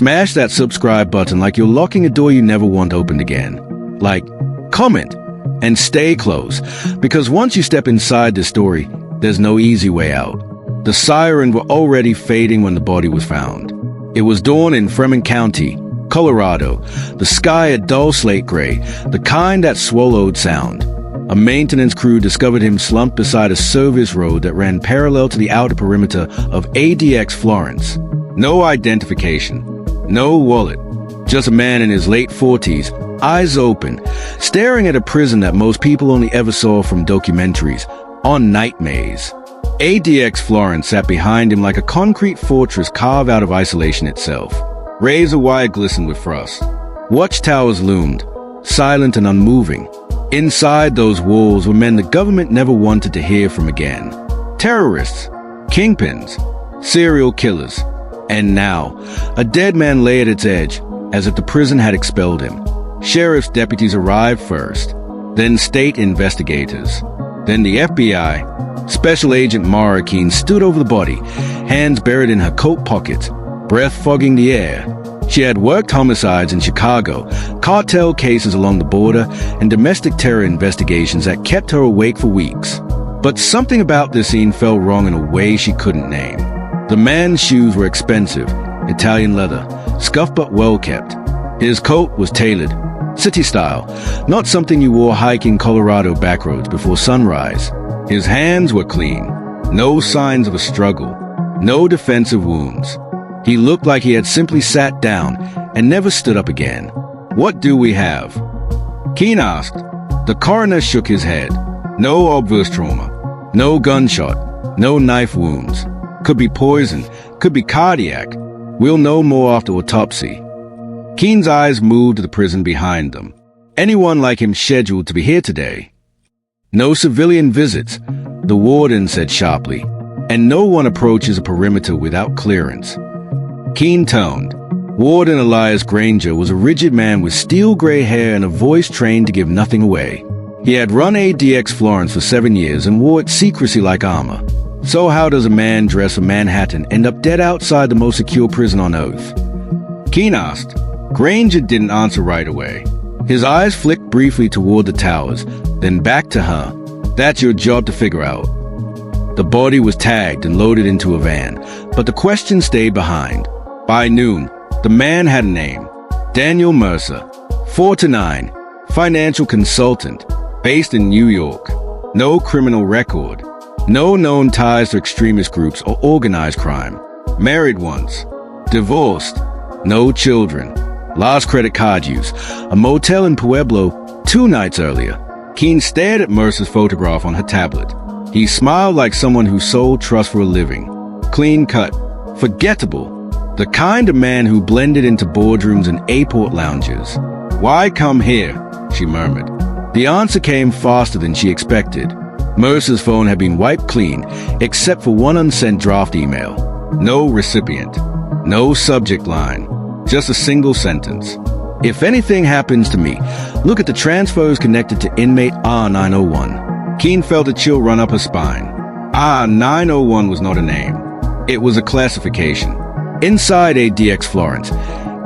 Smash that subscribe button like you're locking a door you never want opened again. Like, comment, and stay close, because once you step inside this story, there's no easy way out. The sirens were already fading when the body was found. It was dawn in Fremont County, Colorado, the sky a dull slate gray, the kind that swallowed sound. A maintenance crew discovered him slumped beside a service road that ran parallel to the outer perimeter of ADX Florence. No identification, no wallet, just a man in his late 40s, eyes open, staring at a prison that most people only ever saw from documentaries, on night maze. ADX Florence sat behind him like a concrete fortress carved out of isolation itself. Razor wire glistened with frost. Watchtowers loomed, silent and unmoving. Inside those walls were men the government never wanted to hear from again. Terrorists, kingpins, serial killers. And now, a dead man lay at its edge, as if the prison had expelled him. Sheriff's deputies arrived first, then state investigators, then the FBI. Special Agent Mara Keene stood over the body, hands buried in her coat pockets, breath fogging the air. She had worked homicides in Chicago, cartel cases along the border, and domestic terror investigations that kept her awake for weeks. But something about this scene felt wrong in a way she couldn't name. The man's shoes were expensive, Italian leather, scuffed but well-kept. His coat was tailored, city style, not something you wore hiking Colorado backroads before sunrise. His hands were clean, no signs of a struggle, no defensive wounds. He looked like he had simply sat down and never stood up again. What do we have? Keene asked. The coroner shook his head. No obvious trauma, no gunshot, no knife wounds. Could be poison, could be cardiac. We'll know more after autopsy. Keene's eyes moved to the prison behind them. Anyone like him scheduled to be here today? No civilian visits, the warden said sharply, and no one approaches a perimeter without clearance. Keene toned. Warden Elias Granger was a rigid man with steel gray hair and a voice trained to give nothing away. He had run ADX Florence for 7 years and wore its secrecy like armor. So how does a man dressed for Manhattan end up dead outside the most secure prison on Earth? Keene asked. Granger didn't answer right away. His eyes flicked briefly toward the towers, then back to her. That's your job to figure out. The body was tagged and loaded into a van, but the question stayed behind. By noon, the man had a name. Daniel Mercer, 4-9, financial consultant, based in New York. No criminal record. No known ties to extremist groups or organized crime. Married once. Divorced. No children. Last credit card use. A motel in Pueblo 2 nights earlier. Keene stared at Mercer's photograph on her tablet. He smiled like someone who sold trust for a living. Clean cut. Forgettable. The kind of man who blended into boardrooms and airport lounges. Why come here? She murmured. The answer came faster than she expected. Mercer's phone had been wiped clean, except for one unsent draft email. No recipient. No subject line. Just a single sentence. If anything happens to me, look at the transfers connected to inmate R901. Keene felt a chill run up her spine. R901 was not a name. It was a classification. Inside ADX Florence,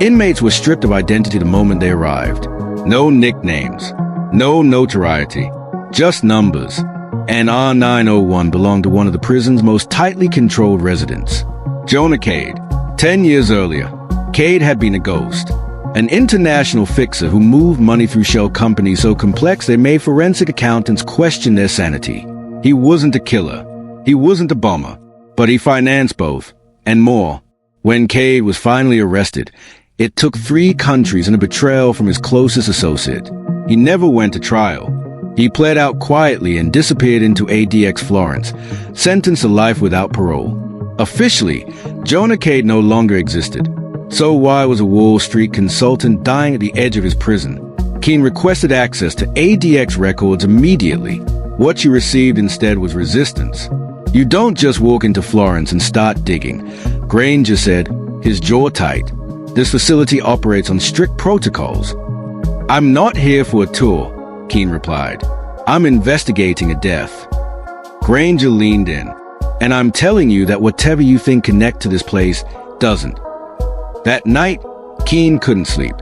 inmates were stripped of identity the moment they arrived. No nicknames. No notoriety. Just numbers. And R901 belonged to one of the prison's most tightly controlled residents. Jonah Kade. 10 years earlier, Kade had been a ghost. An international fixer who moved money through shell companies so complex they made forensic accountants question their sanity. He wasn't a killer. He wasn't a bomber. But he financed both, and more. When Kade was finally arrested, it took 3 countries and a betrayal from his closest associate. He never went to trial. He pled out quietly and disappeared into ADX Florence, sentenced to life without parole. Officially, Jonah Kade no longer existed. So why was a Wall Street consultant dying at the edge of his prison? Keene requested access to ADX records immediately. What she received instead was resistance. You don't just walk into Florence and start digging, Granger said, his jaw tight. This facility operates on strict protocols. I'm not here for a tour, Keene replied. I'm investigating a death. Granger leaned in. And I'm telling you that whatever you think connect to this place doesn't. That night, Keen couldn't sleep.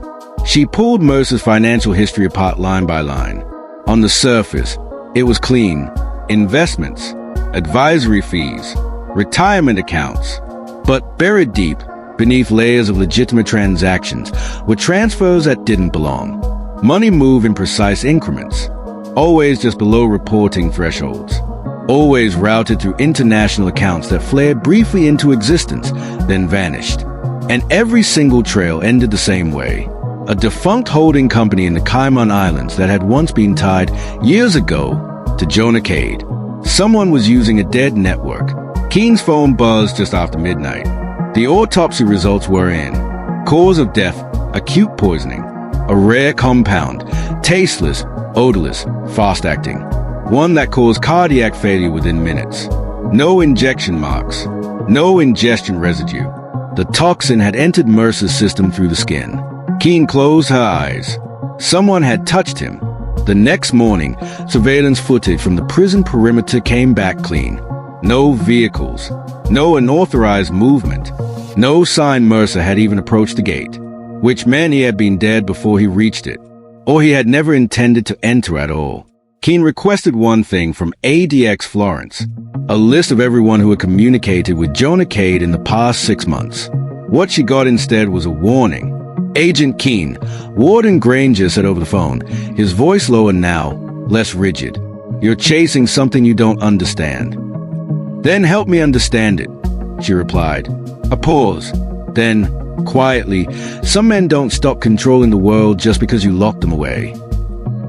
She pulled Mercer's financial history apart line by line. On the surface, it was clean. Investments, advisory fees, retirement accounts. But buried deep, beneath layers of legitimate transactions, were transfers that didn't belong. Money moved in precise increments, always just below reporting thresholds. Always routed through international accounts that flared briefly into existence, then vanished. And every single trail ended the same way. A defunct holding company in the Cayman Islands that had once been tied years ago to Jonah Kade. Someone was using a dead network. Keen's phone buzzed just after midnight. The autopsy results were in. Cause of death, acute poisoning. A rare compound, tasteless, odorless, fast-acting. One that caused cardiac failure within minutes. No injection marks. No ingestion residue. The toxin had entered Mercer's system through the skin. Keen closed her eyes. Someone had touched him. The next morning, surveillance footage from the prison perimeter came back clean. No vehicles. No unauthorized movement. No sign Mercer had even approached the gate, which meant he had been dead before he reached it, or he had never intended to enter at all. Keen requested one thing from ADX Florence, a list of everyone who had communicated with Jonah Kade in the past 6 months. What she got instead was a warning. Agent Keen, Warden Granger said over the phone, his voice lower now, less rigid. You're chasing something you don't understand. Then help me understand it, she replied. A pause. Then, quietly, some men don't stop controlling the world just because you lock them away.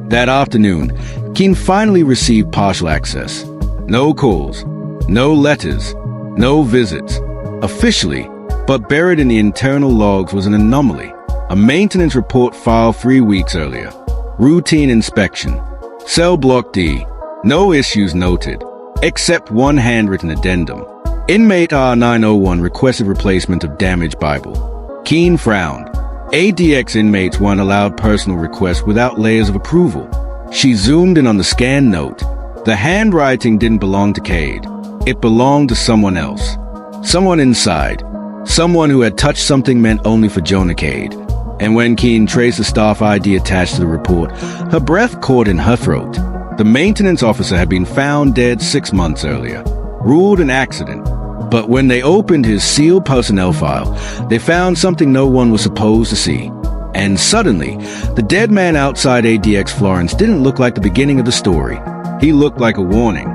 That afternoon, Keen finally received partial access. No calls, no letters, no visits. Officially, but buried in the internal logs was an anomaly. A maintenance report filed 3 weeks earlier. Routine inspection. Cell block D. No issues noted, except one handwritten addendum. Inmate R901 requested replacement of damaged Bible. Keen frowned. ADX inmates weren't allowed personal requests without layers of approval. She zoomed in on the scanned note. The handwriting didn't belong to Kade. It belonged to someone else. Someone inside. Someone who had touched something meant only for Jonah Kade. And when Keen traced the staff ID attached to the report, her breath caught in her throat. The maintenance officer had been found dead 6 months earlier, ruled an accident. But when they opened his sealed personnel file, they found something no one was supposed to see. And suddenly, the dead man outside ADX Florence didn't look like the beginning of the story. He looked like a warning.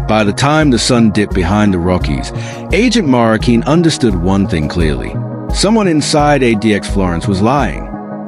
By the time the sun dipped behind the Rockies, Agent Mara Keen understood one thing clearly. Someone inside ADX Florence was lying.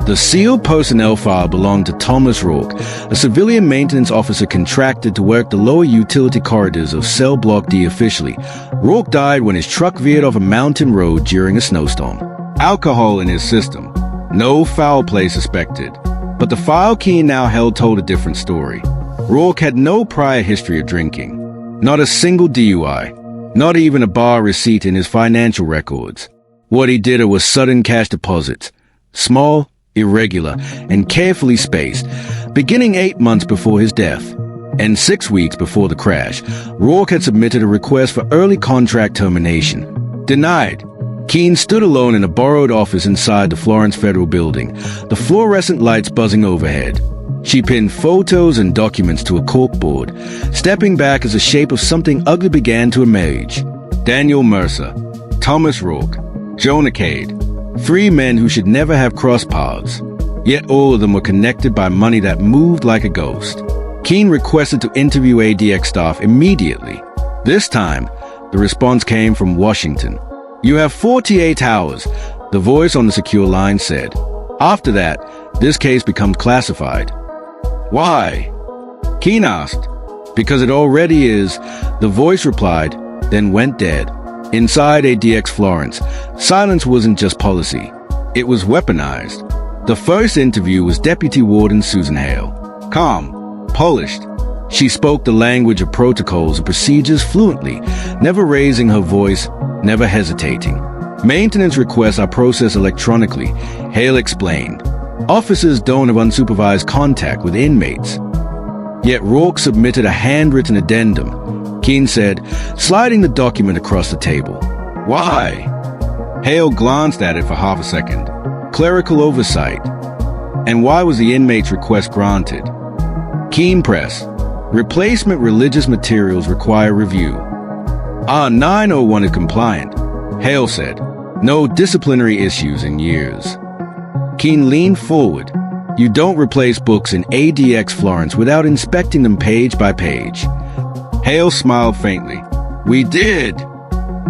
The sealed personnel file belonged to Thomas Rourke, a civilian maintenance officer contracted to work the lower utility corridors of Cell Block D officially. Rourke died when his truck veered off a mountain road during a snowstorm. Alcohol in his system. No foul play suspected. But the file Keen now held told a different story. Rourke had no prior history of drinking. Not a single DUI. Not even a bar receipt in his financial records. What he did was sudden cash deposits. Small, irregular, and carefully spaced, beginning 8 months before his death. And 6 weeks before the crash, Rourke had submitted a request for early contract termination. Denied. Keen stood alone in a borrowed office inside the Florence Federal Building, the fluorescent lights buzzing overhead. She pinned photos and documents to a corkboard, stepping back as the shape of something ugly began to emerge. Daniel Mercer, Thomas Rourke, Jonah Kade. 3 men who should never have crossed paths. Yet all of them were connected by money that moved like a ghost. Keen requested to interview ADX staff immediately. This time, the response came from Washington. You have 48 hours, the voice on the secure line said. After that, this case becomes classified. Why? Keen asked. Because it already is, the voice replied, then went dead. Inside ADX Florence, silence wasn't just policy. It was weaponized. The first interview was Deputy Warden Susan Hale. Calm, polished. She spoke the language of protocols and procedures fluently, never raising her voice, never hesitating. Maintenance requests are processed electronically, Hale explained. Officers don't have unsupervised contact with inmates. Yet Rourke submitted a handwritten addendum. Keen said, sliding the document across the table. Why? Hale glanced at it for half a second. Clerical oversight. And why was the inmate's request granted? Keen press. Replacement religious materials require review. 901 is compliant, Hale said. No disciplinary issues in years. Keen leaned forward. You don't replace books in ADX Florence without inspecting them page by page. Hale smiled faintly. We did.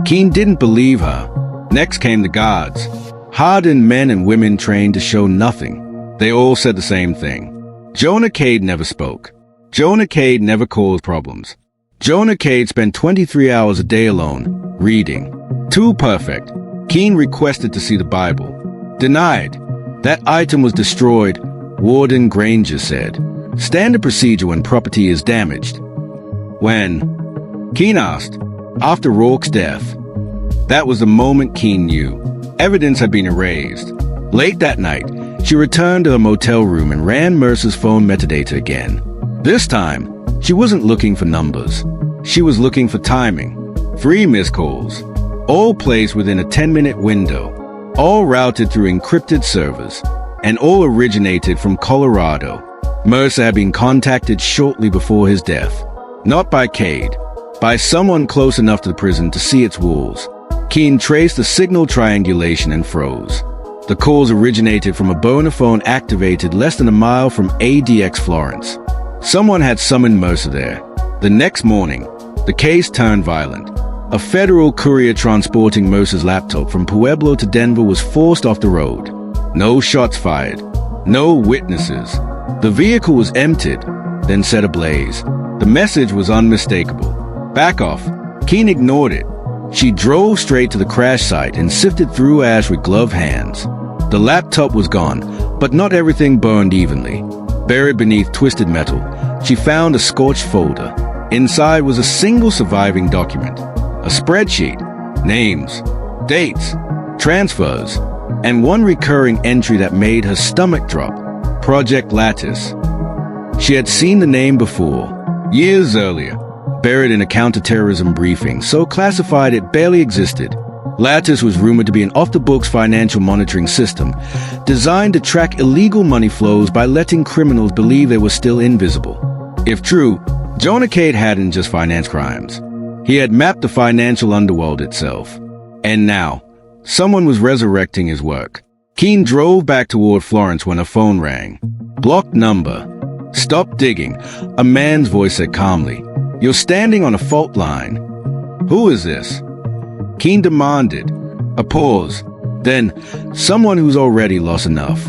Keen didn't believe her. Next came the guards. Hardened men and women trained to show nothing. They all said the same thing. Jonah Kade never spoke. Jonah Kade never caused problems. Jonah Kade spent 23 hours a day alone, reading. Too perfect. Keen requested to see the Bible. Denied. That item was destroyed, Warden Granger said. Standard procedure when property is damaged. When? Keen asked. After Rourke's death. That was the moment Keen knew. Evidence had been erased. Late that night, she returned to the motel room and ran Mercer's phone metadata again. This time, she wasn't looking for numbers. She was looking for timing. 3 missed calls. All placed within a 10-minute window. All routed through encrypted servers. And all originated from Colorado. Mercer had been contacted shortly before his death. Not by Kade. By someone close enough to the prison to see its walls. Keen traced the signal triangulation and froze. The calls originated from a burner phone activated less than a mile from ADX Florence. Someone had summoned Mercer there. The next morning, the case turned violent. A federal courier transporting Mercer's laptop from Pueblo to Denver was forced off the road. No shots fired. No witnesses. The vehicle was emptied, then set ablaze. The message was unmistakable. Back off. Keen ignored it. She drove straight to the crash site and sifted through ash with gloved hands. The laptop was gone, but not everything burned evenly. Buried beneath twisted metal, she found a scorched folder. Inside was a single surviving document. A spreadsheet, names, dates, transfers, and one recurring entry that made her stomach drop. Project Lattice. She had seen the name before, years earlier. Buried in a counterterrorism briefing, so classified it barely existed. Lattice was rumored to be an off-the-books financial monitoring system designed to track illegal money flows by letting criminals believe they were still invisible. If true, Jonah Kade hadn't just financed crimes. He had mapped the financial underworld itself. And now, someone was resurrecting his work. Keen drove back toward Florence when her phone rang. Blocked number. Stop digging, a man's voice said calmly. You're standing on a fault line. Who is this? Keen demanded. A pause. Then, someone who's already lost enough.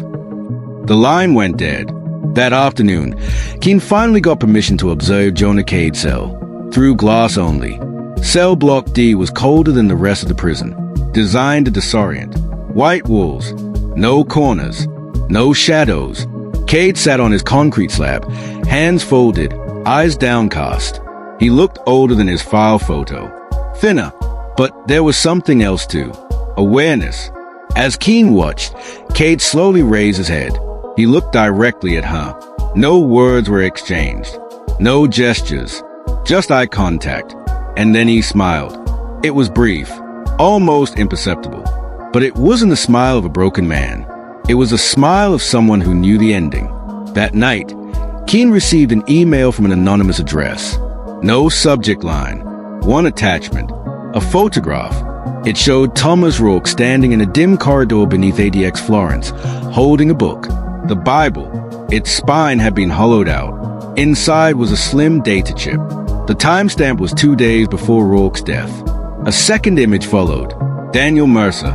The line went dead. That afternoon, Keen finally got permission to observe Jonah Kade's cell. Through glass only. Cell Block D was colder than the rest of the prison. Designed to disorient. White walls. No corners. No shadows. Kade sat on his concrete slab, hands folded, eyes downcast. He looked older than his file photo. Thinner, but there was something else too. Awareness. As Keen watched, Kade slowly raised his head. He looked directly at her. No words were exchanged. No gestures. Just eye contact. And then he smiled. It was brief, almost imperceptible. But it wasn't the smile of a broken man. It was a smile of someone who knew the ending. That night, Keen received an email from an anonymous address. No subject line. One attachment. A photograph. It showed Thomas Rourke standing in a dim corridor beneath ADX Florence, holding a book. The Bible. Its spine had been hollowed out. Inside was a slim data chip. The timestamp was 2 days before Rourke's death. A second image followed. Daniel Mercer,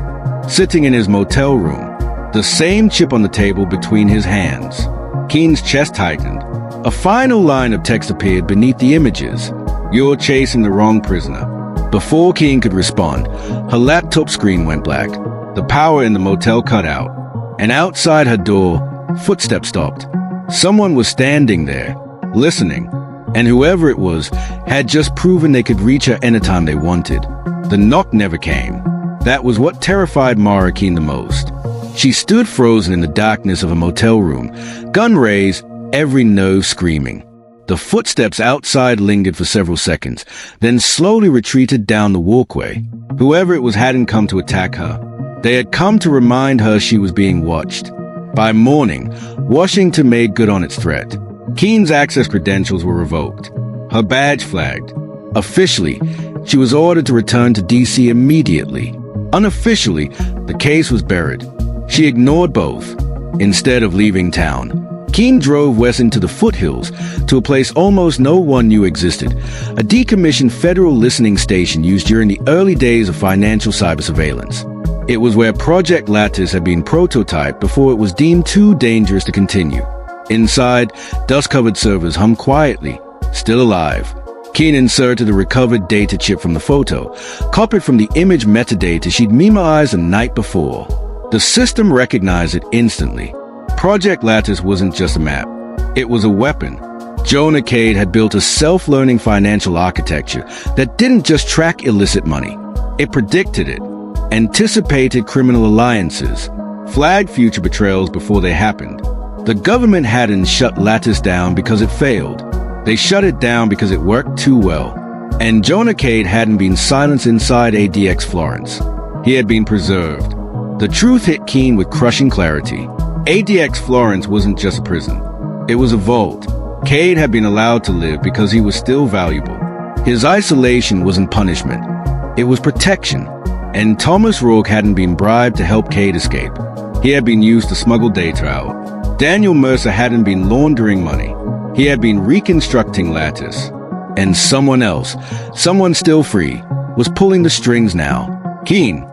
sitting in his motel room. The same chip on the table between his hands. Keen's chest tightened. A final line of text appeared beneath the images. You're chasing the wrong prisoner. Before Keen could respond, her laptop screen went black. The power in the motel cut out. And outside her door, footsteps stopped. Someone was standing there, listening. And whoever it was had just proven they could reach her anytime they wanted. The knock never came. That was what terrified Mara Keen the most. She stood frozen in the darkness of a motel room, gun raised, every nerve screaming. The footsteps outside lingered for several seconds, then slowly retreated down the walkway. Whoever it was hadn't come to attack her. They had come to remind her she was being watched. By morning, Washington made good on its threat. Keene's access credentials were revoked. Her badge flagged. Officially, she was ordered to return to D.C. immediately. Unofficially, the case was buried. She ignored both. Instead of leaving town, Keene drove west into the foothills to a place almost no one knew existed, a decommissioned federal listening station used during the early days of financial cyber surveillance. It was where Project Lattice had been prototyped before it was deemed too dangerous to continue. Inside, dust-covered servers hummed quietly, still alive. Keene inserted a recovered data chip from the photo, copied from the image metadata she'd memoized the night before. The system recognized it instantly. Project Lattice wasn't just a map. It was a weapon. Jonah Kade had built a self-learning financial architecture that didn't just track illicit money. It predicted it, anticipated criminal alliances, flagged future betrayals before they happened. The government hadn't shut Lattice down because it failed. They shut it down because it worked too well. And Jonah Kade hadn't been silenced inside ADX Florence. He had been preserved. The truth hit Keene with crushing clarity. ADX Florence wasn't just a prison. It was a vault. Kade had been allowed to live because he was still valuable. His isolation wasn't punishment. It was protection. And Thomas Rourke hadn't been bribed to help Kade escape. He had been used to smuggle data out. Daniel Mercer hadn't been laundering money. He had been reconstructing Lattice. And someone else, someone still free, was pulling the strings now. Keene,